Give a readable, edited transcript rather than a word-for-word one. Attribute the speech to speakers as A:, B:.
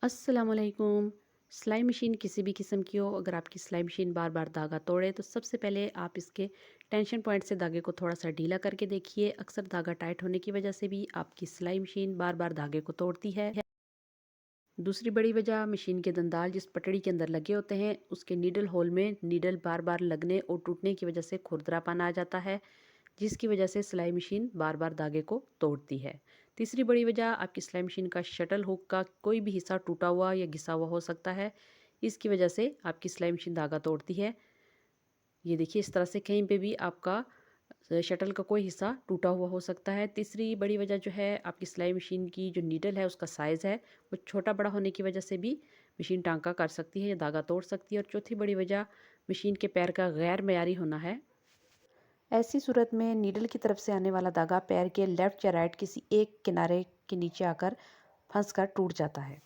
A: अस्सलामुअलैकुम। सिलाई मशीन किसी भी किस्म की हो, अगर आपकी सिलाई मशीन बार बार धागा तोड़े तो सबसे पहले आप इसके टेंशन पॉइंट से धागे को थोड़ा सा ढीला करके देखिए। अक्सर धागा टाइट होने की वजह से भी आपकी सिलाई मशीन बार बार धागे को तोड़ती है। दूसरी बड़ी वजह मशीन के दंदाल जिस पटड़ी के अंदर लगे होते हैं उसके नीडल होल में नीडल बार बार लगने और टूटने की वजह से खुरदरापन आ जाता है, जिसकी वजह से सिलाई मशीन बार बार धागे को तोड़ती है। तीसरी बड़ी वजह आपकी सिलाई मशीन का शटल हुक का कोई भी हिस्सा टूटा हुआ या घिसा हुआ हो सकता है, इसकी वजह से आपकी सिलाई मशीन धागा तोड़ती है। ये देखिए इस तरह से कहीं पे भी आपका शटल का कोई हिस्सा टूटा हुआ हो सकता है। तीसरी बड़ी वजह जो है आपकी सिलाई मशीन की जो नीडल है उसका साइज़ है वो छोटा बड़ा होने की वजह से भी मशीन टांका कर सकती है या धागा तोड़ सकती है। और चौथी बड़ी वजह मशीन के पैर का गैर मयारी होना है। ऐसी सूरत में नीडल की तरफ से आने वाला धागा पैर के लेफ्ट या राइट किसी एक किनारे के नीचे आकर फंस कर टूट जाता है।